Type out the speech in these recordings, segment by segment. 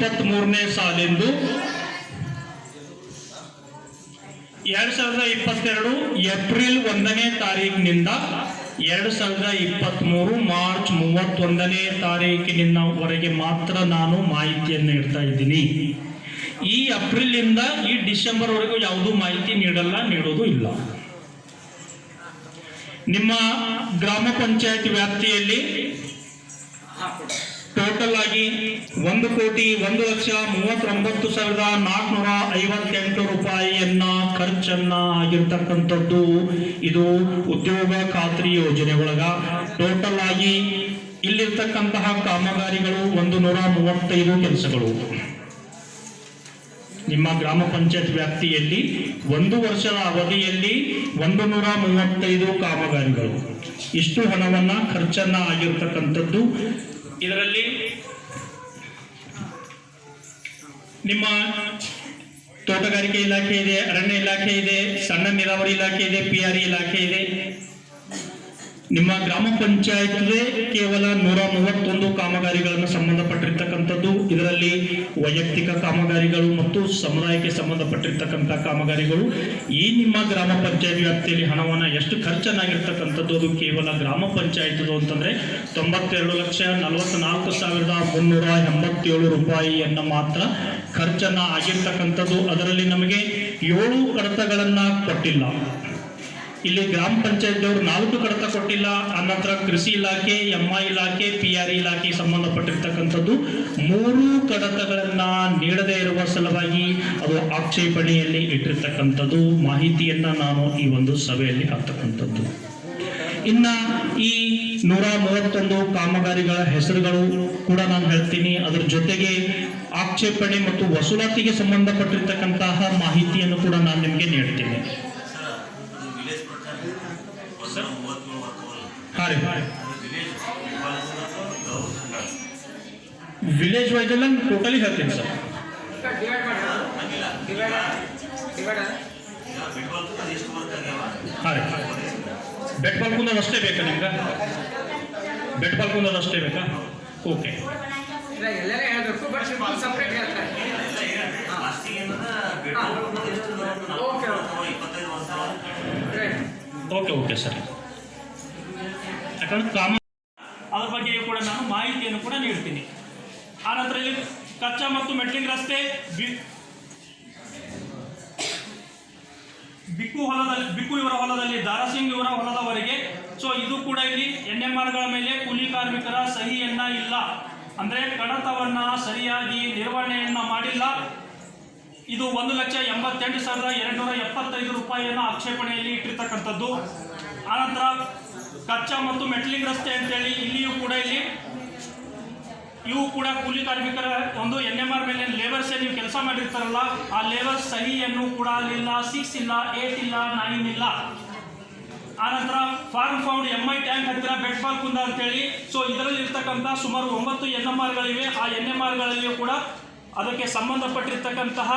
2023ನೇ ಸಾಲಿಂದು 2022 April 1ನೇ ತಾರೀಕಿನಿಂದ 2023 March 31ನೇ ತಾರೀಕಿನಿಂದವರೆಗೆ ಮಾತ್ರ ನಾನು ಮಾಹಿತಿಯನ್ನು ನೀಡ್ತಾ ಇದ್ದೀನಿ. ಈ ಏಪ್ರಿಲ್ ಇಂದ ಈ ಡಿಸೆಂಬರ್ ವರೆಗೂ ಯಾವುದೂ ಮಾಹಿತಿ ನೀಡೋದು ಇಲ್ಲ. ನಿಮ್ಮ ಗ್ರಾಮ ಪಂಚಾಯತ್ ವ್ಯಾಪ್ತಿಯಲ್ಲಿ ಟೋಟಲ್ ಆಗಿ 1,39,458 ರೂಪಾಯಿಯನ್ನ ಖರ್ಚನ್ನ ಆಗಿರ್ತಕ್ಕಂಥದ್ದು. ಇದು ಉದ್ಯೋಗ ಖಾತ್ರಿ ಯೋಜನೆ ಒಳಗ ಟೋಟಲ್ ಆಗಿ ಇಲ್ಲಿರ್ತಕ್ಕಂತಹ ಕಾಮಗಾರಿಗಳು 135 ಕೆಲಸಗಳು. ನಿಮ್ಮ ಗ್ರಾಮ ಪಂಚಾಯತ್ ವ್ಯಾಪ್ತಿಯಲ್ಲಿ 1 ವರ್ಷದ ಅವಧಿಯಲ್ಲಿ 135 ಕಾಮಗಾರಿಗಳು. ಇಷ್ಟು ಹಣವನ್ನ ಖರ್ಚನ್ನ ಆಗಿರ್ತಕ್ಕಂಥದ್ದು. ಇದರಲ್ಲಿ ನಿಮ್ಮ ತೋಟಗಾರಿಕೆ ಇಲಾಖೆ ಇದೆ, ಅರಣ್ಯ ಇಲಾಖೆ ಇದೆ, ಸಣ್ಣ ನೀರಾವರಿ ಇಲಾಖೆ ಇದೆ, PRE ಇಲಾಖೆ ಇದೆ. ನಿಮ್ಮ ಗ್ರಾಮ ಪಂಚಾಯತ್ ಕೇವಲ 131 ಕಾಮಗಾರಿಗಳನ್ನು ಸಂಬಂಧಪಟ್ಟಿರ್ತಕ್ಕಂಥದ್ದು. ಇದರಲ್ಲಿ ವೈಯಕ್ತಿಕ ಕಾಮಗಾರಿಗಳು ಮತ್ತು ಸಮುದಾಯಕ್ಕೆ ಸಂಬಂಧಪಟ್ಟಿರ್ತಕ್ಕಂಥ ಕಾಮಗಾರಿಗಳು. ಈ ನಿಮ್ಮ ಗ್ರಾಮ ಪಂಚಾಯತ್ ವ್ಯಾಪ್ತಿಯಲ್ಲಿ ಹಣವನ್ನು ಎಷ್ಟು ಖರ್ಚನ್ನಾಗಿರ್ತಕ್ಕಂಥದ್ದು ಅದು ಕೇವಲ ಗ್ರಾಮ ಪಂಚಾಯತ್ ಅಂತಂದ್ರೆ 92,44,387 ರೂಪಾಯಿಯನ್ನು ಮಾತ್ರ ಖರ್ಚನ್ನ ಆಗಿರ್ತಕ್ಕಂಥದ್ದು. ಅದರಲ್ಲಿ ನಮಗೆ 7 ಕಡತಗಳನ್ನ ಕೊಟ್ಟಿಲ್ಲ. ಇಲ್ಲಿ ಗ್ರಾಮ ಪಂಚಾಯತ್ ಅವರು 4 ಕಡತ ಕೊಟ್ಟಿಲ್ಲ. ಅನಂತರ ಕೃಷಿ ಇಲಾಖೆ, MI ಇಲಾಖೆ, PRE ಇಲಾಖೆ ಸಂಬಂಧಪಟ್ಟಿರ್ತಕ್ಕಂಥದ್ದು 3 ಕಡತಗಳನ್ನ ನೀಡದೇ ಇರುವ ಸಲುವಾಗಿ ಅದು ಆಕ್ಷೇಪಣೆಯಲ್ಲಿ ಇಟ್ಟಿರ್ತಕ್ಕಂಥದ್ದು ಮಾಹಿತಿಯನ್ನ ನಾನು ಈ ಒಂದು ಸಭೆಯಲ್ಲಿ ಹಾಕ್ತಕ್ಕಂಥದ್ದು. ಇನ್ನ ಈ 131 ಕಾಮಗಾರಿಗಳ ಹೆಸರುಗಳು ಕೂಡ ನಾನು ಹೇಳ್ತೀನಿ. ಅದರ ಜೊತೆಗೆ ಆಕ್ಷೇಪಣೆ ಮತ್ತು ವಸೂಲಾತಿಗೆ ಸಂಬಂಧಪಟ್ಟಿರ್ತಕ್ಕಂತಹ ಮಾಹಿತಿಯನ್ನು ಕೂಡ ನಾನು ನಿಮಗೆ ನೀಡ್ತೀನಿ. ವಿಲೇಜ್ ವೈಸ್ ಎಲ್ಲ ಟೋಟಲಿ ಹೇಳ್ತೀನಿ ಸರ್. ಬೆಟ್ ಬಾಲ್ ಕುಂದೋದಷ್ಟೇ ಬೇಕಾ ನಿಮ್ಗೆ? ಬೆಟ್ ಬಾಲ್ ಕುಂದೋದಷ್ಟೇ ಬೇಕಾ? Okay okay okay sir. ಯಾಕಂದ್ರೆ ಅದ್ರ ಬಗ್ಗೆ ಕೂಡ ನಾನು ಮಾಹಿತಿಯನ್ನು ಕೂಡ ನೀಡ್ತೀನಿ. ಆನಂತರ ಇಲ್ಲಿ ಕಚ್ಚಾ ಮತ್ತು ಮೆಟ್ಲಿಂಗ್ ರಸ್ತೆ ಬಿಕ್ಕು ಇವರ ಹೊಲದಲ್ಲಿ ದಾರಾಸಿಂಗ್ ಇವರ ಹೊಲದವರೆಗೆ. ಸೊ ಇದು ಕೂಡ ಇಲ್ಲಿ NMRಗಳ ಮೇಲೆ ಕೂಲಿ ಕಾರ್ಮಿಕರ ಸಹಿಯನ್ನ ಇಲ್ಲ, ಅಂದ್ರೆ ಕಡತವನ್ನ ಸರಿಯಾಗಿ ನಿರ್ವಹಣೆಯನ್ನ ಮಾಡಿಲ್ಲ. ಇದು 1,88,275 ರೂಪಾಯಿಯನ್ನು ಆಕ್ಷೇಪಣೆಯಲ್ಲಿ ಇಟ್ಟಿರ್ತಕ್ಕಂಥದ್ದು. ಆನಂತರ ಕಚ್ಚಾ ಮತ್ತು ಮೆಟ್ಲಿಂಗ್ ರಸ್ತೆ ಅಂತೇಳಿ ಇಲ್ಲಿಯೂ ಕೂಡ ಇವು ಕೂಡ ಕೂಲಿ ಕಾರ್ಮಿಕರ ಒಂದು NMR ಮೇಲೆ ಲೇಬರ್ಸ್ ನೀವು ಕೆಲಸ ಮಾಡಿರ್ತಾರಲ್ಲ, ಆ ಲೇಬರ್ ಸಹಿಯನ್ನು ಕೂಡ ಅಲ್ಲಿಲ್ಲ, 6 ಇಲ್ಲ, 8 ಇಲ್ಲ, 9 ಇಲ್ಲ. ಆನಂತರ ಫಾರ್ಮ್ ಫೌಂಡ್ MI ಟ್ಯಾಂಕ್ ಹತ್ತಿರ ಬೆಟ್ ಬಾಲ್ ಕುಂದ ಅಂತೇಳಿ. ಸೊ ಇದರಲ್ಲಿ ಇರ್ತಕ್ಕಂಥ ಸುಮಾರು 9 NMRಗಳಿವೆ. ಆ NMRಗಳಲ್ಲಿಯೂ ಕೂಡ ಅದಕ್ಕೆ ಸಂಬಂಧಪಟ್ಟಿರ್ತಕ್ಕಂತಹ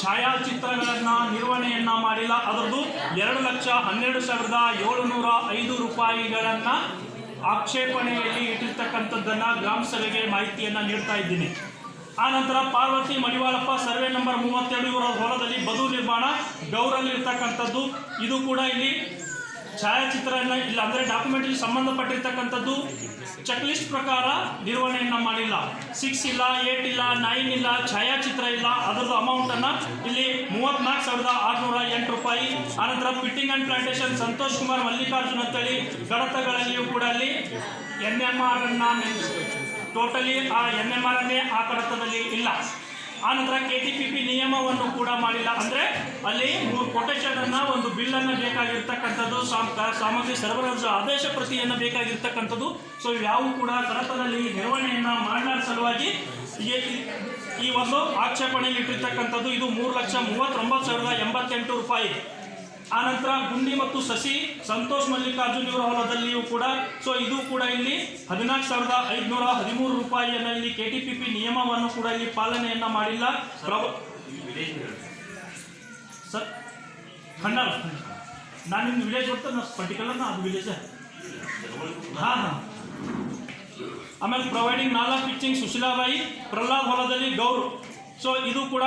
ಛಾಯಾಚಿತ್ರಗಳನ್ನ ನಿರ್ವಹಣೆಯನ್ನ ಮಾಡಿಲ್ಲ. ಅದರದ್ದು 2,12,705 ರೂಪಾಯಿಗಳನ್ನ ಆಕ್ಷೇಪಣೆಯಲ್ಲಿ ಇಟ್ಟಿರ್ತಕ್ಕಂಥದ್ದನ್ನ ಗ್ರಾಮ ಸಭೆಗೆ ಮಾಹಿತಿಯನ್ನ ನೀಡ್ತಾ ಇದ್ದೀನಿ. ಆನಂತರ ಪಾರ್ವತಿ ಮಡಿವಾಳಪ್ಪ ಸರ್ವೆ ನಂಬರ್ 32 ಇವರ ಹೊಲದಲ್ಲಿ ಬದು ನಿರ್ಮಾಣ ಗೌರಲ್ಲಿ ಇರ್ತಕ್ಕಂಥದ್ದು. ಇದು ಕೂಡ ಇಲ್ಲಿ ಛಾಯಾಚಿತ್ರನ ಇಲ್ಲ, ಅಂದ್ರೆ ಡಾಕ್ಯುಮೆಂಟ್ಗೆ ಸಂಬಂಧಪಟ್ಟಿರ್ತಕ್ಕಂಥದ್ದು ಚೆಕ್ ಲಿಸ್ಟ್ ಪ್ರಕಾರ ನಿರ್ವಹಣೆಯನ್ನ ಮಾಡಿಲ್ಲ. 6 ಇಲ್ಲ, 8 ಇಲ್ಲ, 9 ಇಲ್ಲ, ಛಾಯಾಚಿತ್ರ ಇಲ್ಲ. ಅದರದ್ದು ಅಮೌಂಟ್ ಅನ್ನ ಇಲ್ಲಿ 34,608 ರೂಪಾಯಿ. ಆನಂತರ fitting and plantation Santosh Kumar Mallikarjun ಅಂತೇಳಿ ಕಡತಗಳಲ್ಲಿಯೂ ಕೂಡ ಅಲ್ಲಿ NMR ಅನ್ನ ಟೋಟಲಿ ಆ NMR ಅನ್ನೇ ಆ ಕಡತದಲ್ಲಿ ಇಲ್ಲ. ಆನಂತರ KTPP ನಿಯಮವನ್ನು ಕೂಡ ಮಾಡಿಲ್ಲ, ಅಂದ್ರೆ ಅಲ್ಲಿ 3 ಕೊಟೇಶನ್ ಅನ್ನ, ಒಂದು ಬಿಲ್ ಅನ್ನ ಬೇಕಾಗಿರ್ತಕ್ಕಂಥದ್ದು, ಸಾಮಗ್ರಿ ಸರಬರಾಜು ಆದೇಶ ಪ್ರತಿಯನ್ನು ಬೇಕಾಗಿರ್ತಕ್ಕಂಥದ್ದು. ಸೊ ಇವ್ಯಾವು ಕೂಡ ಕಡತದಲ್ಲಿ ನಿರ್ವಹಣೆಯನ್ನ ಮಾಡಲಾರ ಸಲುವಾಗಿ ಈ ಒಂದು ಆಕ್ಷೇಪಣೆಯಲ್ಲಿ ಇಟ್ಟಿರ್ತಕ್ಕಂಥದ್ದು. ಇದು 3,39,088 ರೂಪಾಯಿ. ಆನಂತರ ಗುಂಡಿ ಮತ್ತು ಸಸಿ ಸಂತೋಷ್ ಮಲ್ಲಿಕಾರ್ಜುನ್ ಇವರ ಹೊಲದಲ್ಲಿಯೂ ಕೂಡ. ಸೊ ಇದು ಕೂಡ ಇಲ್ಲಿ 14,513 ರೂಪಾಯಿಯನ್ನು ಇಲ್ಲಿ KTPP ನಿಯಮವನ್ನು ಕೂಡ ಇಲ್ಲಿ ಪಾಲನೆಯನ್ನ ಮಾಡಿಲ್ಲ. ಸರ್ ಖಂಡಾಲ ನಾನು ನಿಮ್ಗೆ ವಿಲೇಜ್ ಬರ್ತಾರೆ, ಪರ್ಟಿಕ್ಯುಲರ್ ಅದು ವಿಲೇಜ್. ಹಾಂ ಆಮೇಲೆ ಪ್ರೊವೈಡಿಂಗ್ 4 ಪಿಚ್ಚಿಂಗ್ ಸುಶೀಲಾಬಾಯಿ, ಪ್ರಹ್ಲಾದ್ ಹೊಲದಲ್ಲಿ ಗೌರ್. ಸೊ ಇದು ಕೂಡ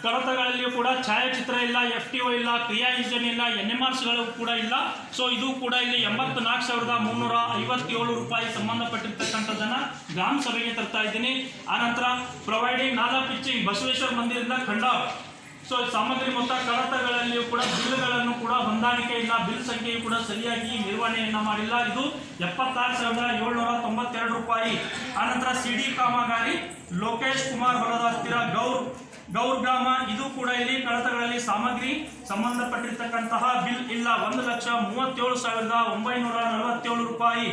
ಕಡತಗಳಲ್ಲಿಯೂ ಕೂಡ ಛಾಯಾಚಿತ್ರ ಇಲ್ಲ, FTO ಇಲ್ಲ, ಕ್ರಿಯಾ ಇಂಜನ್ ಇಲ್ಲ, NMRಸ್ಗಳು ಕೂಡ ಇಲ್ಲ. ಸೊ ಇದು ಕೂಡ ಇಲ್ಲಿ 84,357 ರೂಪಾಯಿ ಸಂಬಂಧಪಟ್ಟಿರ್ತಕ್ಕಂಥದ್ದನ್ನು ಗ್ರಾಮ ಸಭೆಗೆ ತರ್ತಾ ಇದ್ದೀನಿ. ಆನಂತರ ಪ್ರೊವೈಡಿಂಗ್ 4 ಪಿಚ್ಚಿಂಗ್ ಬಸವೇಶ್ವರ ಮಂದಿರದಿಂದ ಖಂಡಾವ್. ಸೊ ಸಾಮಗ್ರಿ ಮೊತ್ತ ಕಡತಗಳಲ್ಲಿಯೂ ಕೂಡ ಬಿಲ್ಗಳನ್ನು ಕೂಡ ಹೊಂದಾಣಿಕೆ ಇಲ್ಲ, ಬಿಲ್ ಸಂಖ್ಯೆಯು ಕೂಡ ಸರಿಯಾಗಿ ನಿರ್ವಹಣೆಯನ್ನು ಮಾಡಿಲ್ಲ. ಇದು 76,792 ರೂಪಾಯಿ. ಆನಂತರ CD ಕಾಮಗಾರಿ ಲೋಕೇಶ್ ಕುಮಾರ್ ಹೊಲದ ಹತ್ತಿರ ಗೌರ್ ಗ್ರಾಮ. ಇದು ಕೂಡ ಇಲ್ಲಿ ಕಡತಗಳಲ್ಲಿ ಸಾಮಗ್ರಿ ಸಂಬಂಧಪಟ್ಟಿರ್ತಕ್ಕಂತಹ ಬಿಲ್ ಇಲ್ಲ, 1,37,947 ರೂಪಾಯಿ.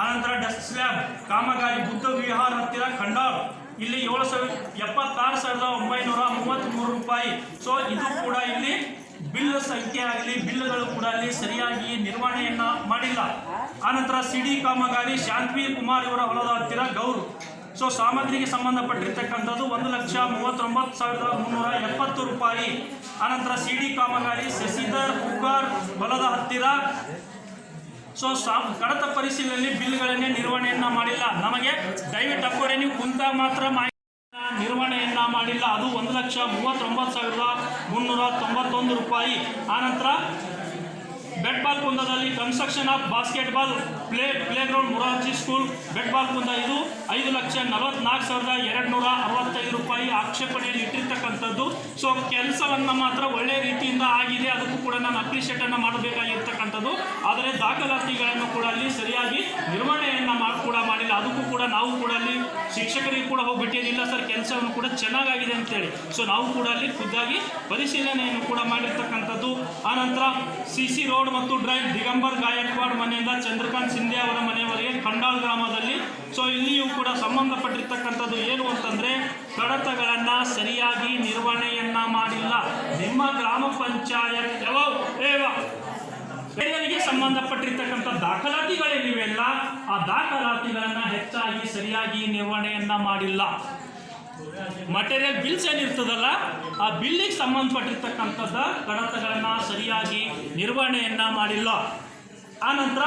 ಆನಂತರ ಡಸ್ಟ್ ಸ್ಲ್ಯಾಬ್ ಕಾಮಗಾರಿ ಬುದ್ಧ ವಿಹಾರ ಹತ್ತಿರ ಖಂಡಾವ್. ಇಲ್ಲಿ 76,933 ರೂಪಾಯಿ. ಸೊ ಇದು ಕೂಡ ಇಲ್ಲಿ ಬಿಲ್ ಸಂಖ್ಯೆ ಆಗಲಿ ಬಿಲ್ಗಳು ಕೂಡ ಅಲ್ಲಿ ಸರಿಯಾಗಿ ನಿರ್ವಹಣೆಯನ್ನ ಮಾಡಿಲ್ಲ. ಆನಂತರ CD ಕಾಮಗಾರಿ ಶಾಂತವೀರ್ ಕುಮಾರ್ ಇವರ ಹೊಲದ ಹತ್ತಿರ ಗೌರ್. ಸೊ ಸಾಮಗ್ರಿಗೆ ಸಂಬಂಧಪಟ್ಟಿರ್ತಕ್ಕಂಥದ್ದು 1,39,370 ರೂಪಾಯಿ. ಆನಂತರ CD ಕಾಮಗಾರಿ ಶಶಿಧರ್ ಕುಕಾರ್ ಹೊಲದ ಹತ್ತಿರ. ಸೊ ಕಡತ ಪರಿಶೀಲನೆಯಲ್ಲಿ ಬಿಲ್ಗಳನ್ನೇ ನಿರ್ವಹಣೆಯನ್ನ ಮಾಡಿಲ್ಲ. ನಮಗೆ ದಯವಿಟ್ಟು ಅಪ್ಪರೆ ನೀವು ಕುಂತ ಮಾತ್ರ ನಿರ್ವಹಣೆಯನ್ನ ಮಾಡಿಲ್ಲ. ಅದು 1,39,391 ರೂಪಾಯಿ. ಆನಂತರ ಬೆಟ್ ಬಾಲ್ ಕುಂದದಲ್ಲಿ construction of basketball play ground Morarji school Betbalkunda. ಇದು 5,44,265 ರೂಪಾಯಿ ಆಕ್ಷೇಪಣೆಯಲ್ಲಿ ಇಟ್ಟಿರ್ತಕ್ಕಂಥದ್ದು. ಸೊ ಕೆಲಸವನ್ನು ಮಾತ್ರ ಒಳ್ಳೆ ರೀತಿಯಿಂದ ಆಗಿದೆ, ಅದಕ್ಕೂ ಕೂಡ ನಾನು ಅಪ್ರಿಷಿಯೇಟ್ ಅನ್ನು ಮಾಡಬೇಕಾಗಿರ್ತಕ್ಕಂಥದ್ದು. ಆದರೆ ದಾಖಲಾತಿಗಳನ್ನು ಕೂಡ ಅಲ್ಲಿ ಸರಿಯಾಗಿ ನಿರ್ವಹಣೆಯನ್ನು ಕೂಡ ಮಾಡಿಲ್ಲ. ಅದಕ್ಕೂ ಕೂಡ ನಾವು ಕೂಡ ಅಲ್ಲಿ ಶಿಕ್ಷಕರಿಗೆ ಕೂಡ ಹೋಗ್ಬಿಟ್ಟಿಲ್ಲ ಸರ್, ಕೆಲಸವನ್ನು ಕೂಡ ಚೆನ್ನಾಗಿದೆ ಅಂತೇಳಿ. ಸೊ ನಾವು ಕೂಡ ಅಲ್ಲಿ ಖುದ್ದಾಗಿ ಪರಿಶೀಲನೆಯನ್ನು ಕೂಡ ಮಾಡಿರ್ತಕ್ಕಂಥದ್ದು. ಆನಂತರ CC ರೋಡ್ ಮತ್ತು ಡ್ರೈವ್ ದಿಗಂಬರ್ ಗಾಯಕ್ವಾಡ್ ಮನೆಯಿಂದ ಚಂದ್ರಕಾಂತ್ ಸಿಂಧೆ ಅವರ ಮನೆಯವರೆಗೆ ಖಂಡಾಳ್ ಗ್ರಾಮದಲ್ಲಿ. ಸೊ ಇಲ್ಲಿಯೂ ಕೂಡ ಸಂಬಂಧಪಟ್ಟಿರ್ತಕ್ಕಂಥದ್ದು ಏನು ಅಂತಂದ್ರೆ ಕಡತಗಳನ್ನ ಸರಿಯಾಗಿ ನಿರ್ವಹಣೆಯನ್ನ ಮಾಡಿಲ್ಲ. ನಿಮ್ಮ ಗ್ರಾಮ ಪಂಚಾಯತ್ ಬೇರೆಯವರಿಗೆ ಸಂಬಂಧಪಟ್ಟಿರ್ತಕ್ಕಂಥ ದಾಖಲಾತಿಗಳೇನಿವೆಲ್ಲ ಆ ದಾಖಲಾತಿಗಳನ್ನ ಹೆಚ್ಚಾಗಿ ಸರಿಯಾಗಿ ನಿರ್ವಹಣೆಯನ್ನ ಮಾಡಿಲ್ಲ. ಮಟೀರಿಯಲ್ ಬಿಲ್ಸ್ ಏನಿರ್ತದಲ್ಲ ಆ ಬಿಲ್ಲಿಗೆ ಸಂಬಂಧಪಟ್ಟಿರ್ತಕ್ಕಂಥದ್ದು ಕಡತಗಳನ್ನು ಸರಿಯಾಗಿ ನಿರ್ವಹಣೆಯನ್ನ ಮಾಡಿಲ್ಲ. ಆನಂತರ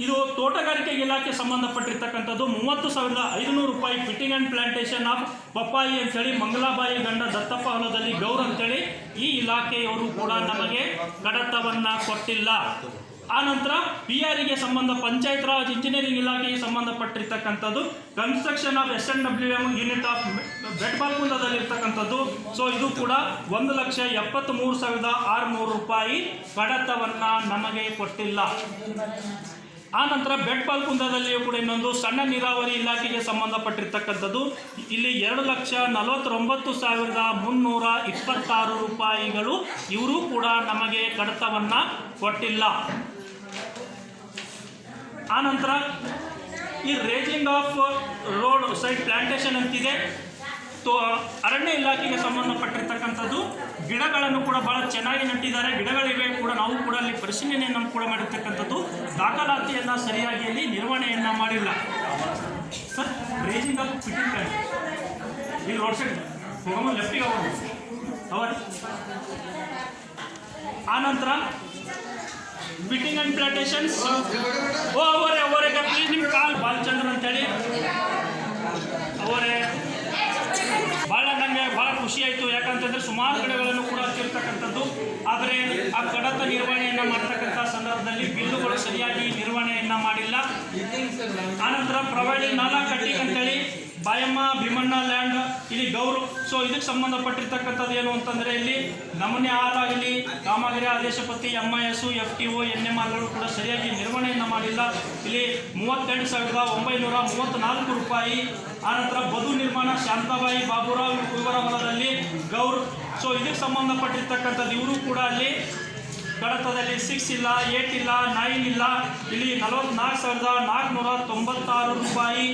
ಇದು ತೋಟಗಾರಿಕೆ ಇಲಾಖೆ ಸಂಬಂಧಪಟ್ಟಿರ್ತಕ್ಕಂಥದ್ದು 30,500 ರೂಪಾಯಿ ಫಿಟ್ಟಿಂಗ್ ಆ್ಯಂಡ್ ಪ್ಲಾಂಟೇಶನ್ ಆಫ್ ಪಪ್ಪಾಯಿ ಅಂತೇಳಿ ಮಂಗಲಾಬಾಯಿ ಗಂಡ ದತ್ತಪ್ಪ ಹೊಲದಲ್ಲಿ ಗೌರ್ ಅಂತೇಳಿ ಈ ಇಲಾಖೆಯವರು ಕೂಡ ನಮಗೆ ಕಡತವನ್ನು ಕೊಟ್ಟಿಲ್ಲ. ಆನಂತರ PRಗೆ ಸಂಬಂಧ ಪಂಚಾಯತ್ ರಾಜ್ ಇಂಜಿನಿಯರಿಂಗ್ ಇಲಾಖೆಗೆ ಸಂಬಂಧಪಟ್ಟಿರ್ತಕ್ಕಂಥದ್ದು construction of SNWM unit of ಬೆಟ್ಬಾಲ್ಕುಂದದಲ್ಲಿರ್ತಕ್ಕಂಥದ್ದು. ಸೊ ಇದು ಕೂಡ 1,73,600 ರೂಪಾಯಿ ಕಡತವನ್ನು ನಮಗೆ ಕೊಟ್ಟಿಲ್ಲ. ಆನಂತರ ಬೆಟ್ಬಾಲ್ಕುಂದದಲ್ಲಿಯೂ ಕೂಡ ಇನ್ನೊಂದು ಸಣ್ಣ ನೀರಾವರಿ ಇಲಾಖೆಗೆ ಸಂಬಂಧಪಟ್ಟಿರ್ತಕ್ಕಂಥದ್ದು. ಇಲ್ಲಿ 2,49,326 ರೂಪಾಯಿಗಳು ಇವರು ಕೂಡ ನಮಗೆ ಕಡತವನ್ನು ಕೊಟ್ಟಿಲ್ಲ. ಆನಂತರ ಈ raging of road side plantation ಅಂತಿದೆ. ಅರಣ್ಯ ಇಲಾಖೆಗೆ ಸಂಬಂಧಪಟ್ಟಿರ್ತಕ್ಕಂಥದ್ದು ಗಿಡಗಳನ್ನು ಕೂಡ ಭಾಳ ಚೆನ್ನಾಗಿ ನೆಟ್ಟಿದ್ದಾರೆ, ಗಿಡಗಳಿವೆ ಕೂಡ. ನಾವು ಕೂಡ ಅಲ್ಲಿ ಪರಿಶೀಲನೆಯನ್ನು ಕೂಡ ಮಾಡಿರ್ತಕ್ಕಂಥದ್ದು ದಾಖಲಾತಿಯನ್ನು ಸರಿಯಾಗಿ ಅಲ್ಲಿ ನಿರ್ವಹಣೆಯನ್ನು ಮಾಡಿಲ್ಲ sir. Raging of fitting plant ಇಲ್ಲಿ ರೋಡ್ ಸೈಡ್ ಹೋಗಮ್ಮ ಲೆಫ್ಟಿಗೆ ಅವರ್. ಆನಂತರ ಫಿಟ್ಟಿಂಗ್ ಆ್ಯಂಡ್ ಪ್ಲಾಂಟೇಶನ್ಸ್ ಅವರೇ ಪ್ಲೀಸ್ ನಿಮ್ಮ ಕಾಲ್ ಬಾಲಚಂದ್ರ ಅಂತೇಳಿ ಅವರೇ ನನಗೆ ಭಾಳ ಖುಷಿ ಆಯಿತು. ಯಾಕಂತಂದರೆ ಸುಮಾರು ಗಿಡಗಳನ್ನು ಕೂಡ ಹಚ್ಚಿರ್ತಕ್ಕಂಥದ್ದು, ಆದರೆ ಆ ಕಡತ ನಿರ್ವಹಣೆಯನ್ನು ಮಾಡ್ತಕ್ಕಂಥ ಸಂದರ್ಭದಲ್ಲಿ ಬಿಲ್ಲುಗಳು ಸರಿಯಾಗಿ ನಿರ್ವಹಣೆಯನ್ನು ಮಾಡಿಲ್ಲ. ಆನಂತರ ಪ್ರೊವೈಡಿಂಗ್ 4 ಕಟ್ಟಿಂಗ್ ಅಂತೇಳಿ ಬಾಯಮ್ಮ ಭೀಮಣ್ಣ ಲ್ಯಾಂಡ್ ಇಲ್ಲಿ ಗೌರು. ಸೊ ಇದಕ್ಕೆ ಸಂಬಂಧಪಟ್ಟಿರ್ತಕ್ಕಂಥದ್ದು ಏನು ಅಂತಂದರೆ ಇಲ್ಲಿ ನಮೂನೆ ಹಾಲಾಗಲಿ ಕಾಮಗಾರಿ ಆದೇಶ ಪತ್ತಿ MIS FTO NMRಗಳು ಕೂಡ ಸರಿಯಾಗಿ ನಿರ್ವಹಣೆಯನ್ನು ಮಾಡಿಲ್ಲ. ಇಲ್ಲಿ 32,934 ರೂಪಾಯಿ. ಆನಂತರ ಬದು ನಿರ್ಮಾಣ ಶಾಂತಾಬಾಯಿ ಬಾಬುರಾವ್ ಇವರ ಹೊಲದಲ್ಲಿ ಗೌರ್. ಸೊ ಇದಕ್ಕೆ ಸಂಬಂಧಪಟ್ಟಿರ್ತಕ್ಕಂಥದ್ದು ಇವರು ಕೂಡ ಅಲ್ಲಿ ಕಡತದಲ್ಲಿ 6 ಇಲ್ಲ, 8 ಇಲ್ಲ, 9 ಇಲ್ಲ. ಇಲ್ಲಿ 44,496 ರೂಪಾಯಿ.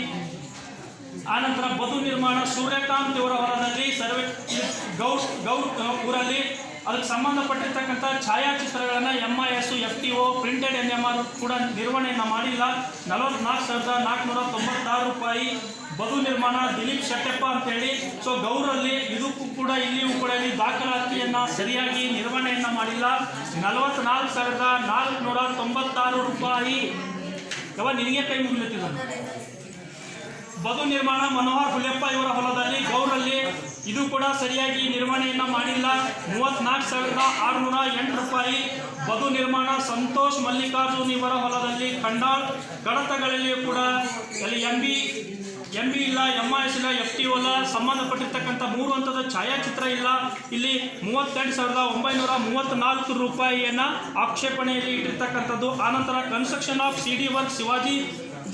ಆನಂತರ ಬದು ನಿರ್ಮಾಣ ಸೂರ್ಯಕಾಂತ್ ಇವರ ಹೊಲದಲ್ಲಿ ಗೌರ್ ಊರಲ್ಲಿ ಅದಕ್ಕೆ ಸಂಬಂಧಪಟ್ಟಿರ್ತಕ್ಕಂಥ ಛಾಯಾಚಿತ್ರಗಳನ್ನು MIS FTO ಪ್ರಿಂಟೆಡ್ NMR ಕೂಡ ನಿರ್ವಹಣೆಯನ್ನು ಮಾಡಿಲ್ಲ. 44,496 ರೂಪಾಯಿ. ಬದು ನಿರ್ಮಾಣ ದಿಲೀಪ್ ಶೆಟ್ಟಪ್ಪ ಅಂತೇಳಿ. ಸೊ ಗೌರಲ್ಲಿ ಇದಕ್ಕೂ ಕೂಡ ಇಲ್ಲಿಯೂ ಕೂಡ ಇಲ್ಲಿ ದಾಖಲಾತಿಯನ್ನು ಸರಿಯಾಗಿ ನಿರ್ವಹಣೆಯನ್ನು ಮಾಡಿಲ್ಲ. 44,496 ರೂಪಾಯಿ. ಯಾವ ನಿನಗೆ ಕೈ ಮುಗಿಲತ್ತಿದ್ದ ಬದು ನಿರ್ಮಾಣ ಮನೋಹರ್ ಹುಲಿಯಪ್ಪ ಇವರ ಹೊಲದಲ್ಲಿ ಗೌರಲ್ಲಿ ಇದು ಕೂಡ ಸರಿಯಾಗಿ ನಿರ್ವಹಣೆಯನ್ನ ಮಾಡಿಲ್ಲ 34,608 ರೂಪಾಯಿ. ಬದು ನಿರ್ಮಾಣ ಸಂತೋಷ್ ಮಲ್ಲಿಕಾರ್ಜುನ್ ಇವರ ಹೊಲದಲ್ಲಿ ಖಂಡಾಳ್ ಕಡತಗಳಲ್ಲಿಯೂ ಕೂಡ ಅಲ್ಲಿ ಎಂ ಬಿ ಇಲ್ಲ, MIS ಇಲ್ಲ, FT ಇಲ್ಲ, ಸಂಬಂಧಪಟ್ಟಿರ್ತಕ್ಕಂಥ 3 ಹಂತದ ಛಾಯಾಚಿತ್ರ ಇಲ್ಲ. ಇಲ್ಲಿ 32,934 ರೂಪಾಯಿಯನ್ನು ಆಕ್ಷೇಪಣೆಯಲ್ಲಿ ಇಟ್ಟಿರ್ತಕ್ಕಂಥದ್ದು. ಆನಂತರ construction of CD work Shivaji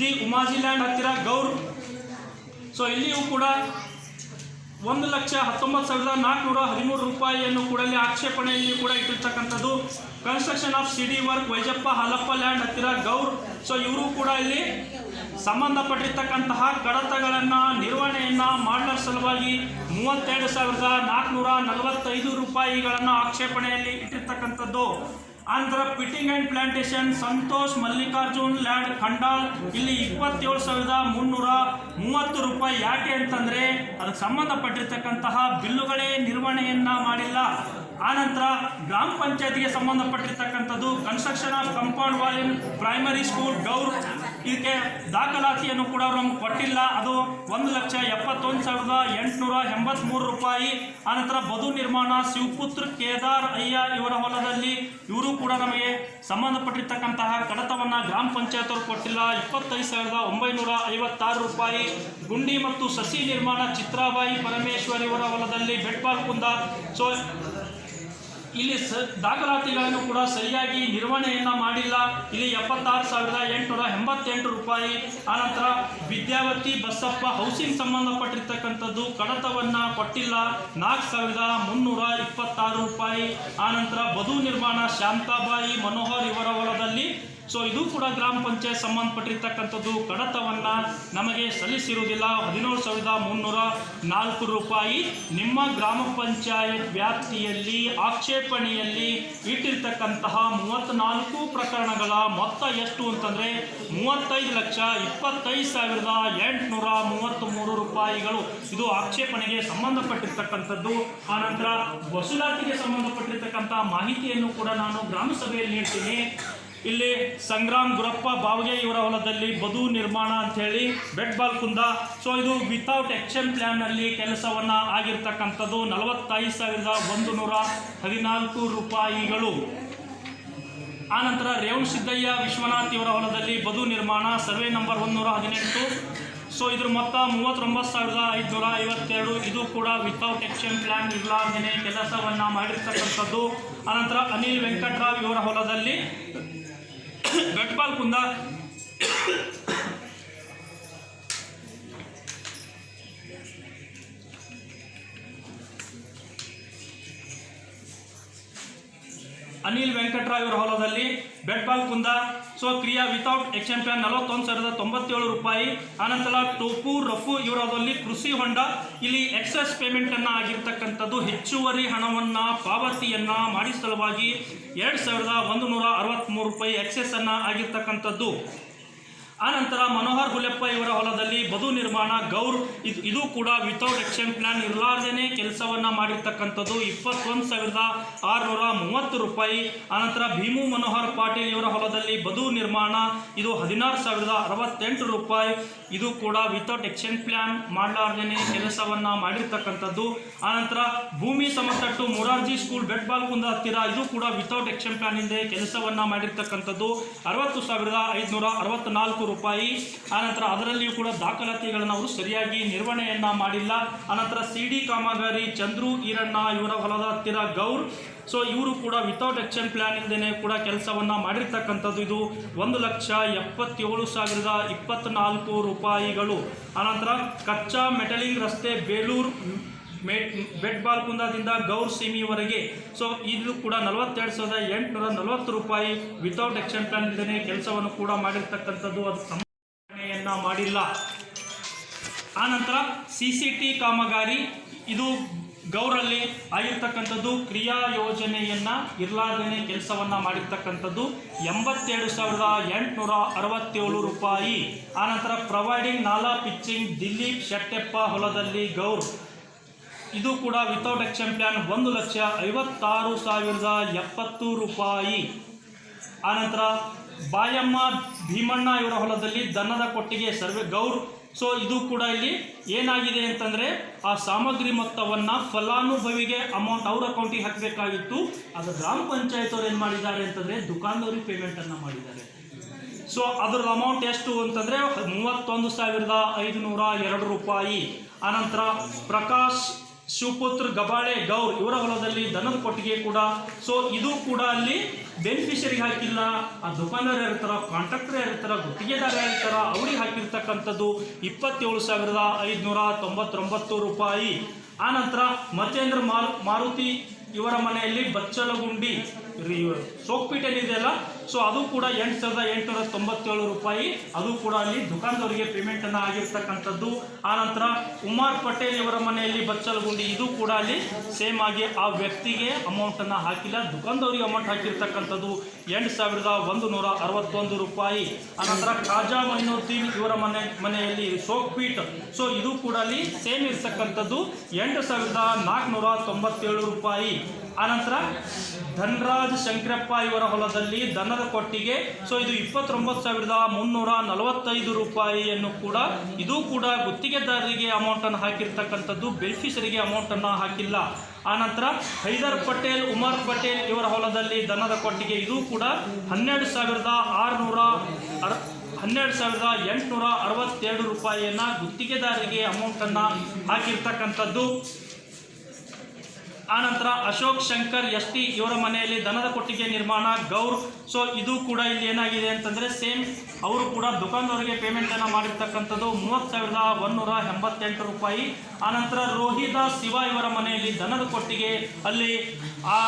ji ಉಮಾಜಿಲ್ಯಾಂಡ್ ಹತ್ತಿರ ಗೌರ್. ಸೊ ಇಲ್ಲಿಯೂ ಕೂಡ 1,19,413 ರೂಪಾಯಿಯನ್ನು ಕೂಡ ಆಕ್ಷೇಪಣೆಯಲ್ಲಿ ಕೂಡ ಇಟ್ಟಿರ್ತಕ್ಕಂಥದ್ದು. Construction of CD work Vaijappa Halappa land ಹತ್ತಿರ ಗೌರ್. ಸೊ ಇವರು ಕೂಡ ಇಲ್ಲಿ ಸಂಬಂಧಪಟ್ಟಿರ್ತಕ್ಕಂತಹ ಕಡತಗಳನ್ನು ನಿರ್ವಹಣೆಯನ್ನು ಮಾಡಲ ಸಲುವಾಗಿ 32,445 ರೂಪಾಯಿಗಳನ್ನು ಆಕ್ಷೇಪಣೆಯಲ್ಲಿ ಇಟ್ಟಿರ್ತಕ್ಕಂಥದ್ದು. ಆನಂತರ pitting and plantation Santosh Mallikarjun land Khandal ಇಲ್ಲಿ 27,330 ರೂಪಾಯಿ. ಯಾಕೆ ಅಂತಂದರೆ ಅದಕ್ಕೆ ಸಂಬಂಧಪಟ್ಟಿರ್ತಕ್ಕಂತಹ ಬಿಲ್ಲುಗಳೇ ನಿರ್ವಹಣೆಯನ್ನು ಮಾಡಿಲ್ಲ. ಆನಂತರ ಗ್ರಾಮ ಪಂಚಾಯತಿಗೆ ಸಂಬಂಧಪಟ್ಟಿರ್ತಕ್ಕಂಥದ್ದು construction of compound wall in primary school Gaur. ಇದಕ್ಕೆ ದಾಖಲಾತಿಯನ್ನು ಕೂಡ ಅವರು ನಮ್ಗೆ ಕೊಟ್ಟಿಲ್ಲ. ಅದು 1,71,883 ರೂಪಾಯಿ. ಆನಂತರ ಬದು ನಿರ್ಮಾಣ ಶಿವಪುತ್ರ ಕೇದಾರ್ ಅಯ್ಯ ಇವರ ಹೊಲದಲ್ಲಿ ಇವರು ಕೂಡ ನಮಗೆ ಸಂಬಂಧಪಟ್ಟಿರ್ತಕ್ಕಂತಹ ಕಡತವನ್ನು ಗ್ರಾಮ ಪಂಚಾಯತ್ ಅವರು ಕೊಟ್ಟಿಲ್ಲ. 25,956 ರೂಪಾಯಿ. ಗುಂಡಿ ಮತ್ತು ಸಸಿ ನಿರ್ಮಾಣ ಚಿತ್ರಾಬಾಯಿ ಪರಮೇಶ್ವರ್ ಇವರ ಹೊಲದಲ್ಲಿ ಬೆಟ್ಪಾಲ್ ಕುಂದ. ಸೊ ಇಲ್ಲಿ ದಾಖಲಾತಿಗಳನ್ನು ಕೂಡ ಸರಿಯಾಗಿ ನಿರ್ವಹಣೆಯನ್ನು ಮಾಡಿಲ್ಲ. ಇಲ್ಲಿ 76,888 ರೂಪಾಯಿ. ಆನಂತರ ವಿದ್ಯಾವತಿ ಬಸಪ್ಪ ಹೌಸಿಂಗ್ ಸಂಬಂಧಪಟ್ಟಿರ್ತಕ್ಕಂಥದ್ದು ಕಡತವನ್ನು ಕೊಟ್ಟಿಲ್ಲ, 4,326 ರೂಪಾಯಿ. ಆನಂತರ ಬದು ನಿರ್ಮಾಣ ಶಾಂತಾಬಾಯಿ ಮನೋಹರ್ ಇವರ ಹೊಲದಲ್ಲಿ. ಸೊ ಇದು ಕೂಡ ಗ್ರಾಮ ಪಂಚಾಯತ್ ಸಂಬಂಧಪಟ್ಟಿರ್ತಕ್ಕಂಥದ್ದು ಕಡತವನ್ನು ನಮಗೆ ಸಲ್ಲಿಸಿರುವುದಿಲ್ಲ, 17,304 ರೂಪಾಯಿ. ನಿಮ್ಮ ಗ್ರಾಮ ಪಂಚಾಯತ್ ವ್ಯಾಪ್ತಿಯಲ್ಲಿ ಆಕ್ಷೇಪಣೆಯಲ್ಲಿ ಇಟ್ಟಿರ್ತಕ್ಕಂತಹ 34 ಪ್ರಕರಣಗಳ ಮೊತ್ತ ಎಷ್ಟು ಅಂತಂದರೆ 35,25,833 ರೂಪಾಯಿಗಳು. ಇದು ಆಕ್ಷೇಪಣೆಗೆ ಸಂಬಂಧಪಟ್ಟಿರ್ತಕ್ಕಂಥದ್ದು. ಆನಂತರ ವಸೂಲಾತಿಗೆ ಸಂಬಂಧಪಟ್ಟಿರ್ತಕ್ಕಂಥ ಮಾಹಿತಿಯನ್ನು ಕೂಡ ನಾನು ಗ್ರಾಮ ಸಭೆಯಲ್ಲಿ ನೀಡ್ತೀನಿ. ಇಲ್ಲಿ ಸಂಗ್ರಾಮ್ ಗುರಪ್ಪ ಬಾವಗೆ ಇವರ ಹೊಲದಲ್ಲಿ ಬದು ನಿರ್ಮಾಣ ಅಂಥೇಳಿ ಬೆಟ್ಬಾಲ್ ಕುಂದ. ಸೊ ಇದು ವಿತೌಟ್ ಆಕ್ಷನ್ ಪ್ಲ್ಯಾನ್ನಲ್ಲಿ ಕೆಲಸವನ್ನು ಆಗಿರ್ತಕ್ಕಂಥದ್ದು 45,114 ರೂಪಾಯಿಗಳು. ಆನಂತರ ರೇವಣ್ ಸಿದ್ದಯ್ಯ ವಿಶ್ವನಾಥ್ ಇವರ ಹೊಲದಲ್ಲಿ ಬದು ನಿರ್ಮಾಣ ಸರ್ವೆ ನಂಬರ್ 118. ಸೊ ಇದ್ರ ಮೊತ್ತ 39,552. ಇದು ಕೂಡ ವಿತೌಟ್ ಆಕ್ಷನ್ ಪ್ಲ್ಯಾನ್ ಇರಲಾರ್ದೇ ಕೆಲಸವನ್ನು ಮಾಡಿರ್ತಕ್ಕಂಥದ್ದು. ಆನಂತರ ಅನಿಲ್ ವೆಂಕಟರಾವ್ ಇವರ ಹೊಲದಲ್ಲಿ ಬೆಟ್ಪಾಲ್ ಕುಂದ. ಅನಿಲ್ ವೆಂಕಟರಾವ್ ಇವರ ಹೊಲದಲ್ಲಿ ಬೆಟ್ಪಾಲ್ ಕುಂದ. ಸೊ ಕ್ರಿಯಾ ವಿತೌಟ್ ಆಕ್ಷನ್ ಪ್ಲಾನ್ 41,097 ರೂಪಾಯಿ. ಆನಂತರ ಟೋಪು ರಫು ಇವರಲ್ಲಿ ಕೃಷಿ ಹೊಂಡ. ಇಲ್ಲಿ ಎಕ್ಸೆಸ್ ಪೇಮೆಂಟನ್ನು ಆಗಿರ್ತಕ್ಕಂಥದ್ದು ಹೆಚ್ಚುವರಿ ಹಣವನ್ನು ಪಾವತಿಯನ್ನು ಮಾಡಿ ಸಲುವಾಗಿ 2,163 ರೂಪಾಯಿ ಎಕ್ಸೆಸ್ಸನ್ನು ಆಗಿರ್ತಕ್ಕಂಥದ್ದು. ಆನಂತರ ಮನೋಹರ್ ಹುಲಿಯಪ್ಪ ಇವರ ಹೊಲದಲ್ಲಿ ಬದು ನಿರ್ಮಾಣ ಗೌರ್. ಇದು ಕೂಡ ವಿತೌಟ್ ಆಕ್ಷನ್ ಪ್ಲಾನ್ ಇರಲಾರ್ದೇ ಕೆಲಸವನ್ನು ಮಾಡಿರ್ತಕ್ಕಂಥದ್ದು 21,630 ರೂಪಾಯಿ. ಆನಂತರ ಭೀಮು ಮನೋಹರ್ ಪಾಟೀಲ್ ಇವರ ಹೊಲದಲ್ಲಿ ಬದು ನಿರ್ಮಾಣ ಇದು 16,068 ರೂಪಾಯಿ. ಇದು ಕೂಡ ವಿತೌಟ್ ಆಕ್ಷನ್ ಪ್ಲಾನ್ ಮಾಡಲಾರ್ದೇ ಕೆಲಸವನ್ನು ಮಾಡಿರ್ತಕ್ಕಂಥದ್ದು. ಆನಂತರ ಭೂಮಿ ಸಮತಟ್ಟು ಮೊರಾರ್ಜಿ ಸ್ಕೂಲ್ ಬೆಟ್ಬಾಲ್ ಕುಂದ ಹತ್ತಿರ. ಇದು ಕೂಡ ವಿತೌಟ್ ಆಕ್ಷನ್ ಪ್ಲಾನ್ ಇಂದ ಕೆಲಸವನ್ನು ಮಾಡಿರ್ತಕ್ಕಂಥದ್ದು 60,564 ರೂಪಾಯಿ. ಆನಂತರ ಅದರಲ್ಲಿಯೂ ಕೂಡ ದಾಖಲಾತಿಗಳನ್ನು ಅವರು ಸರಿಯಾಗಿ ನಿರ್ವಹಣೆಯನ್ನು ಮಾಡಿಲ್ಲ. ಆನಂತರ CD ಕಾಮಗಾರಿ ಚಂದ್ರು ಈರಣ್ಣ ಇವರ ಹೊಲದ ಹತ್ತಿರ ಗೌರ್. ಸೊ ಇವರು ಕೂಡ ವಿತೌಟ್ ಆಕ್ಷನ್ ಪ್ಲಾನ್ ಇಂದೇ ಕೂಡ ಕೆಲಸವನ್ನು ಮಾಡಿರ್ತಕ್ಕಂಥದ್ದು. ಇದು 1,77,024 ರೂಪಾಯಿಗಳು. ಆನಂತರ ಕಚ್ಚಾ ಮೆಟಲಿಂಗ್ ರಸ್ತೆ ಬೇಲೂರು ಬೆಟ್ಬಾಲ್ ಕುಂದದಿಂದ ಗೌರ್ ಸೀಮಿವರೆಗೆ. ಸೊ ಇದು ಕೂಡ 42,840 ರೂಪಾಯಿ ವಿತೌಟ್ ಆಕ್ಷನ್ ಪ್ಲಾನ್ ಇಂದೇ ಕೆಲಸವನ್ನು ಕೂಡ ಮಾಡಿರ್ತಕ್ಕಂಥದ್ದು. ಅದು ಸಂರಕ್ಷಣೆಯನ್ನು ಮಾಡಿಲ್ಲ. ಆನಂತರ CCT ಕಾಮಗಾರಿ ಇದು ಗೌರಲ್ಲಿ ಆಗಿರ್ತಕ್ಕಂಥದ್ದು ಕ್ರಿಯಾ ಯೋಜನೆಯನ್ನು ಇರಲಾರ್ದೇ ಕೆಲಸವನ್ನು ಮಾಡಿರ್ತಕ್ಕಂಥದ್ದು 87,867 ರೂಪಾಯಿ. ಆನಂತರ ಪ್ರೊವೈಡಿಂಗ್ ನಾಲಾ ಪಿಚ್ಚಿಂಗ್ ದಿಲೀಪ್ ಶೆಟ್ಟೆಪ್ಪ ಹೊಲದಲ್ಲಿ ಗೌರ್. ಇದು ಕೂಡ ವಿತೌಟ್ ಆಕ್ಷನ್ ಪ್ಲಾನ್ 1,56,070 ರೂಪಾಯಿ. ಆನಂತರ ಬಾಯಮ್ಮ ಭೀಮಣ್ಣ ಇವರ ಹೊಲದಲ್ಲಿ ದನದ ಕೊಟ್ಟಿಗೆ ಸರ್ವೆ ಗೌರ್. ಸೊ ಇದು ಕೂಡ ಇಲ್ಲಿ ಏನಾಗಿದೆ ಅಂತಂದರೆ ಆ ಸಾಮಗ್ರಿ ಮೊತ್ತವನ್ನು ಫಲಾನುಭವಿಗೆ ಅಮೌಂಟ್ ಅವ್ರ ಅಕೌಂಟಿಗೆ ಹಾಕಬೇಕಾಗಿತ್ತು. ಅದು ಗ್ರಾಮ ಪಂಚಾಯತ್ ಅವ್ರು ಏನು ಮಾಡಿದ್ದಾರೆ ಅಂತಂದರೆ ದುಕಾನ್ದವ್ರಿಗೆ ಪೇಮೆಂಟನ್ನು ಮಾಡಿದ್ದಾರೆ. ಸೊ ಅದರ ಅಮೌಂಟ್ ಎಷ್ಟು ಅಂತಂದರೆ 31,502 ರೂಪಾಯಿ. ಆನಂತರ ಪ್ರಕಾಶ್ ಶಿವಪುತ್ರ ಗಬಾಳೆ ಗೌರ್ ಇವರ ಹೊಲದಲ್ಲಿ ದನದ ಕೊಟ್ಟಿಗೆ ಕೂಡ. ಸೊ ಇದು ಕೂಡ ಅಲ್ಲಿ ಬೆನಿಫಿಷರಿಗೆ ಹಾಕಿಲ್ಲ, ಆ ದುಕಾನ್ದಾರ ಇರ್ತಾರ, ಕಾಂಟ್ರಾಕ್ಟರ್ ಇರ್ತಾರ, ಗುತ್ತಿಗೆದಾರ ಇರ್ತಾರ, ಅವ್ರಿಗೆ ಹಾಕಿರ್ತಕ್ಕಂಥದ್ದು 27,599 ರೂಪಾಯಿ. ಆನಂತರ ಮಚೇಂದ್ರ ಮಾರುತಿ ಇವರ ಮನೆಯಲ್ಲಿ ಬಚ್ಚಲಗುಂಡಿ ಸೋಕ್ಪೀಟ್ ಏನಿದೆಯಲ್ಲ, ಸೊ ಅದು ಕೂಡ 8,897 ರೂಪಾಯಿ. ಅದು ಕೂಡ ಅಲ್ಲಿ ದುಕಾನ್ದವರಿಗೆ ಪೇಮೆಂಟನ್ನು ಆಗಿರ್ತಕ್ಕಂಥದ್ದು. ಆನಂತರ ಉಮಾರ್ ಪಟೇಲ್ ಇವರ ಮನೆಯಲ್ಲಿ ಬಚ್ಚಲಗುಂಡಿ, ಇದು ಕೂಡ ಅಲ್ಲಿ ಸೇಮ್ ಆಗಿ ಆ ವ್ಯಕ್ತಿಗೆ ಅಮೌಂಟನ್ನು ಹಾಕಿಲ್ಲ, ದುಕಾನ್ದವರಿಗೆ ಅಮೌಂಟ್ ಹಾಕಿರ್ತಕ್ಕಂಥದ್ದು 8,161 ರೂಪಾಯಿ. ಆನಂತರ ಖಾಜಾ ಮೈನುದ್ದೀನ್ ಇವರ ಮನೆಯಲ್ಲಿ ಸೋಕ್ಪೀಟ್, ಸೊ ಇದು ಕೂಡ ಅಲ್ಲಿ ಸೇಮ್ ಇರ್ತಕ್ಕಂಥದ್ದು 8,497 ರೂಪಾಯಿ. ಆನಂತರ ಧನ್ರಾಜ್ ಶಂಕರಪ್ಪ ಇವರ ಹೊಲದಲ್ಲಿ ದನದ ಕೊಟ್ಟಿಗೆ, ಸೊ ಇದು 29,345 ರೂಪಾಯಿಯನ್ನು ಕೂಡ ಇದು ಕೂಡ ಗುತ್ತಿಗೆದಾರರಿಗೆ ಅಮೌಂಟನ್ನು ಹಾಕಿರ್ತಕ್ಕಂಥದ್ದು, ಬೆನಿಫಿಷರಿಗೆ ಅಮೌಂಟನ್ನು ಹಾಕಿಲ್ಲ. ಆನಂತರ ಹೈದರ್ ಪಟೇಲ್ ಉಮರ್ ಪಟೇಲ್ ಇವರ ಹೊಲದಲ್ಲಿ ದನದ ಕೊಟ್ಟಿಗೆ, ಇದು ಕೂಡ 12,862 ರೂಪಾಯಿಯನ್ನು ಗುತ್ತಿಗೆದಾರರಿಗೆ ಅಮೌಂಟನ್ನು ಹಾಕಿರ್ತಕ್ಕಂಥದ್ದು. ಆನಂತರ ಅಶೋಕ್ ಶಂಕರ್ ST ಇವರ ಮನೆಯಲ್ಲಿ ದನದ ಕೊಟ್ಟಿಗೆ ನಿರ್ಮಾಣ ಗೌರ್, ಸೊ ಇದು ಕೂಡ ಇಲ್ಲಿ ಏನಾಗಿದೆ ಅಂತಂದರೆ ಸೇಮ್ ಅವರು ಕೂಡ ದುಕಾನ್ದವರಿಗೆ ಪೇಮೆಂಟನ್ನು ಮಾಡಿರ್ತಕ್ಕಂಥದ್ದು 30,188 ರೂಪಾಯಿ. ಆನಂತರ ರೋಹಿದಾಸ್ ಶಿವ ಇವರ ಮನೆಯಲ್ಲಿ ದನದ ಕೊಟ್ಟಿಗೆ, ಅಲ್ಲಿ ಆ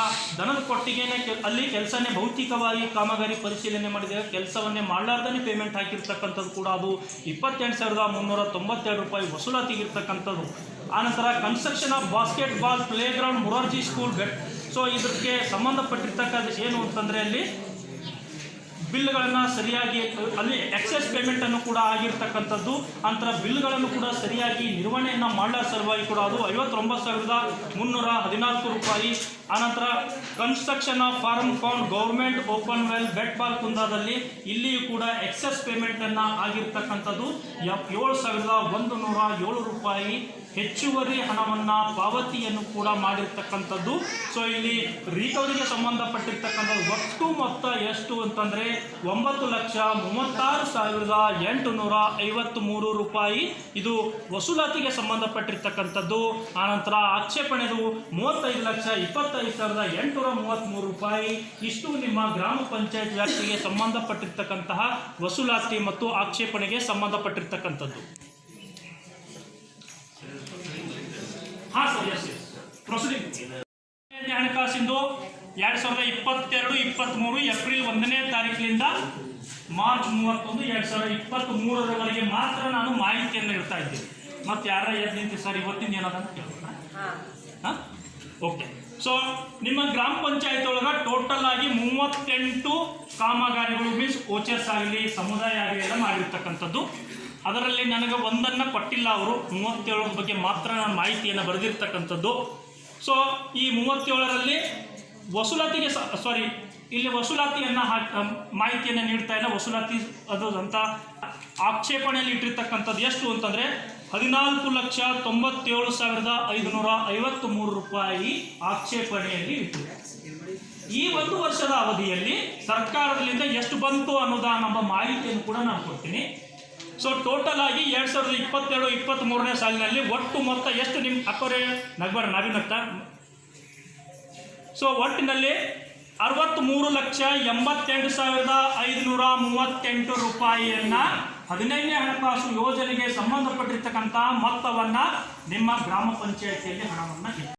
ದನದ ಕೊಟ್ಟಿಗೆನೇ ಅಲ್ಲಿ ಕೆಲಸನೇ ಭೌತಿಕವಾಗಿ ಕಾಮಗಾರಿ ಪರಿಶೀಲನೆ ಮಾಡಿದರೆ ಕೆಲಸವನ್ನೇ ಮಾಡಲಾರ್ದೇ ಪೇಮೆಂಟ್ ಹಾಕಿರ್ತಕ್ಕಂಥದ್ದು ಕೂಡ ಅದು 28,392 ರೂಪಾಯಿ ವಸೂಲಾತಿಗಿರ್ತಕ್ಕಂಥದ್ದು. ಆನಂತರ construction of basketball play ground Morarji school ಬೆಟ್, ಸೊ ಇದಕ್ಕೆ ಸಂಬಂಧಪಟ್ಟಿರ್ತಕ್ಕಂಥ ಏನು ಅಂತಂದರೆ ಅಲ್ಲಿ ಬಿಲ್ಗಳನ್ನು ಸರಿಯಾಗಿ ಅಲ್ಲಿ ಎಕ್ಸೆಸ್ ಪೇಮೆಂಟನ್ನು ಕೂಡ ಆಗಿರ್ತಕ್ಕಂಥದ್ದು. ನಂತರ ಬಿಲ್ಗಳನ್ನು ಕೂಡ ಸರಿಯಾಗಿ ನಿರ್ವಹಣೆಯನ್ನು ಮಾಡಲ ಸಲುವಾಗಿ ಕೂಡ ಅದು 59,314 ರೂಪಾಯಿ. ಆನಂತರ construction of farm pond government open well ಬೆಟ್ ಬಾಲ್ ಕುಂದಾದಲ್ಲಿ ಇಲ್ಲಿಯೂ ಕೂಡ ಎಕ್ಸೆಸ್ ಪೇಮೆಂಟನ್ನು ಆಗಿರ್ತಕ್ಕಂಥದ್ದು 7,107 ರೂಪಾಯಿ. ಹೆಚ್ಚುವರಿ ಹಣವನ್ನು ಪಾವತಿಯನ್ನು ಕೂಡ ಮಾಡಿರ್ತಕ್ಕಂಥದ್ದು. ಸೊ ಇಲ್ಲಿ ರಿಕವರಿಗೆ ಸಂಬಂಧಪಟ್ಟಿರ್ತಕ್ಕಂಥದ್ದು ಒಟ್ಟು ಮೊತ್ತ ಎಷ್ಟು ಅಂತಂದರೆ 9,36,853 ರೂಪಾಯಿ ಇದು ವಸೂಲಾತಿಗೆ ಸಂಬಂಧಪಟ್ಟಿರ್ತಕ್ಕಂಥದ್ದು. ಆನಂತರ ಆಕ್ಷೇಪಣೆದು 35,25,833 ರೂಪಾಯಿ. ಇಷ್ಟು ನಿಮ್ಮ ಗ್ರಾಮ ಪಂಚಾಯತ್ ವ್ಯಾಪ್ತಿಗೆ ಸಂಬಂಧಪಟ್ಟಿರ್ತಕ್ಕಂತಹ ವಸೂಲಾತಿ ಮತ್ತು ಆಕ್ಷೇಪಣೆಗೆ ಸಂಬಂಧಪಟ್ಟಿರ್ತಕ್ಕಂಥದ್ದು. ಹಾಂ ಸರ್, ಎಸ್ ಪ್ರೊಸೀಡಿಂಗ್. ಹಣಕಾಸಿಂದು 2022-23 ಏಪ್ರಿಲ್ 1ನೇ ತಾರೀಕಿನಿಂದ ಮಾರ್ಚ್ 31, 2023 ಮಾತ್ರ ನಾನು ಮಾಹಿತಿಯನ್ನು ಇಡ್ತಾ ಇದ್ದೀನಿ. ಮತ್ತು ಯಾರ ಎದ್ದು ನಿಂತು ಸರ್ ಇವತ್ತಿನ ಏನದಂತ ಕೇಳೋಣ. ಹಾಂ, ಓಕೆ. ಸೊ ನಿಮ್ಮ ಗ್ರಾಮ ಪಂಚಾಯತ್ ಒಳಗೆ ಟೋಟಲ್ ಆಗಿ 38 ಕಾಮಗಾರಿಗಳು ಮೀನ್ಸ್ ಓಚರ್ಸ್ ಆಗಲಿ ಸಮುದಾಯ ಆಗಲಿ ಎಲ್ಲ ಮಾಡಿರ್ತಕ್ಕಂಥದ್ದು. ಅದರಲ್ಲಿ ನನಗೆ ಒಂದನ್ನು ಕೊಟ್ಟಿಲ್ಲ ಅವರು, 37 ಬಗ್ಗೆ ಮಾತ್ರ ನಾನು ಮಾಹಿತಿಯನ್ನು ಬರೆದಿರ್ತಕ್ಕಂಥದ್ದು. ಸೊ ಈ 37ರಲ್ಲಿ ವಸೂಲಾತಿಗೆ ಇಲ್ಲಿ ವಸೂಲಾತಿಯನ್ನು ಮಾಹಿತಿಯನ್ನು ನೀಡ್ತಾ ಇಲ್ಲ. ವಸೂಲಾತಿ ಅದು ಅಂತ ಆಕ್ಷೇಪಣೆಯಲ್ಲಿ ಇಟ್ಟಿರ್ತಕ್ಕಂಥದ್ದು ಎಷ್ಟು ಅಂತಂದರೆ 14,97,553 ರೂಪಾಯಿ ಆಕ್ಷೇಪಣೆಯಲ್ಲಿ ಇಟ್ಟಿದೆ. ಈ 1 ವರ್ಷದ ಅವಧಿಯಲ್ಲಿ ಸರ್ಕಾರದಿಂದ ಎಷ್ಟು ಬಂತು ಅನ್ನೋದ ನಮ್ಮ ಮಾಹಿತಿಯನ್ನು ಕೂಡ ನಾನು ಕೊಡ್ತೀನಿ. ಸೊ ಟೋಟಲ್ ಆಗಿ 2022-23 ಸಾಲಿನಲ್ಲಿ ಒಟ್ಟು ಮೊತ್ತ ಎಷ್ಟು ನಿಮ್ಮ ಅಕ್ಕವರೇ ನಗಬಾರ ನಾವಿನತ್ತ. ಸೊ ಒಟ್ಟಿನಲ್ಲಿ 63,88,538 ರೂಪಾಯಿಯನ್ನು 15ನೇ ಹಣಕಾಸು ಯೋಜನೆಗೆ ಸಂಬಂಧಪಟ್ಟಿರ್ತಕ್ಕಂಥ ಮೊತ್ತವನ್ನು ನಿಮ್ಮ ಗ್ರಾಮ ಪಂಚಾಯಿತಿಯಲ್ಲಿ ಹಣವನ್ನು